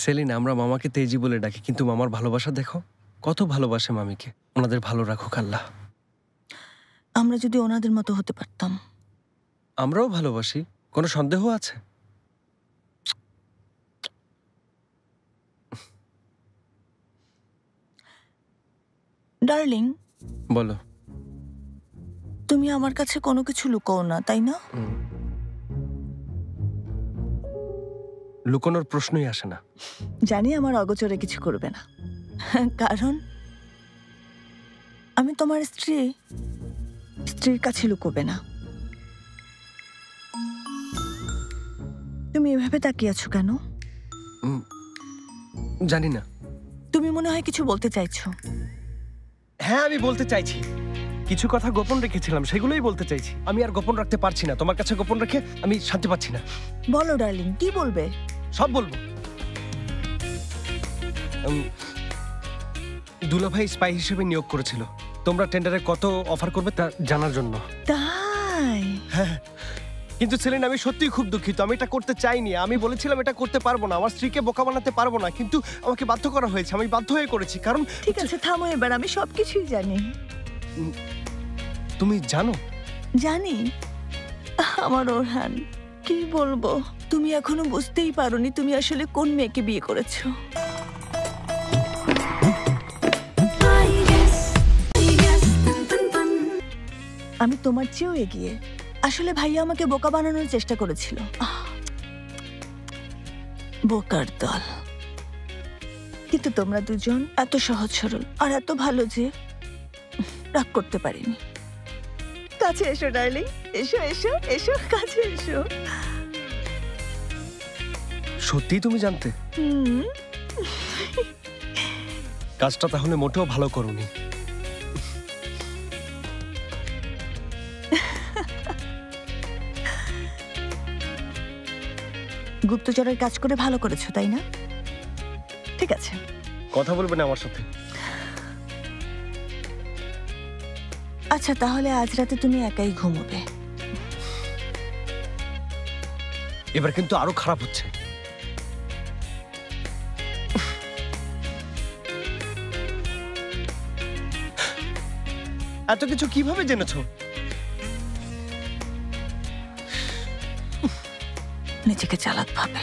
Saline, আমরা মামাকে তেজি বলে ডাকি, কিন্তু মামার ভালোবাসা দেখো, কত ভালোবাসে মামিকে। ওনাদের ভালো রাখুক আল্লাহ। আমরা যদি ওনাদের মতো হতে পারতাম। আমরাও ভালোবাসি, কোনো সন্দেহ আছে? ডার্লিং, বলো। তুমি আমার কাছে কোনো কিছু লুকাও না, তাই না? লুকোনোর প্রশ্নই আসে না। জানি আমার অগোচরে কিছু করবে না, কারণ আমি তোমার স্ত্রীর কাছে লুকোবে না। তুমি এভাবে তাকিয়ে আছো কেন? জানি না। তুমি মনে হয় কিছু বলতে চাইছো। হ্যাঁ, আমি বলতে চাইছি। কিছু কথা গোপন রেখেছিলাম, সেগুলোই বলতে চাইছি। আমি আর গোপন রাখতে পারছি না। তোমার কাছে গোপন রেখে আমি শান্তি পাচ্ছি না। বলো ডার্লিং, কি বলবে? সব বলবো। দুলাভাই স্পাই হিসেবে নিয়োগ করেছিল, তোমরা টেন্ডারে কত অফার করবে তা জানার জন্য। তাই? হ্যাঁ, কিন্তু সেলিন, আমি সত্যিই খুব দুঃখিত। আমি এটা করতে চাইনি। আমি বলেছিলাম এটা করতে পারবো না, আমার স্ত্রীকে বোকা বানাতে পারবো না, কিন্তু আমাকে বাধ্য করা হয়েছে। আমি বাধ্য হয়ে করেছি, কারণ... ঠিক আছে, থামো এবার। আমি সবকিছুই জানি। তুমি জানো? জানি। আমার ওরহান, কি বলবো, তুমি এখনো বুঝতেই পারোনি তুমি আসলে কোন মেয়েকে বিয়ে করেছো। আমি তোমার চেয়েও এগিয়ে। আসলে ভাইয়া আমাকে বোকা বানানোর চেষ্টা করেছিল। বোকার দল। কিন্তু তোমরা দুজন এত সহজ সরল আর এত ভালো যে রাগ করতে পারিনি। কাছে এসো ডার্লিং, এসো এসো এসো, কাছে এসো। সত্যি তুমি জানতে? কাজটা তাহলে মোটেও ভালো করোনি। গুপ্তচরের কাজ করে ভালো করেছো, তাই না? ঠিক আছে, কথা বলবে না আমার সাথে? আচ্ছা, তাহলে আজ রাতে তুমি একাই ঘুমোবে। এবার কিন্তু আরো খারাপ হচ্ছে। এত কিছু কিভাবে জেনেছো? নিজেকে চালাক ভাবে।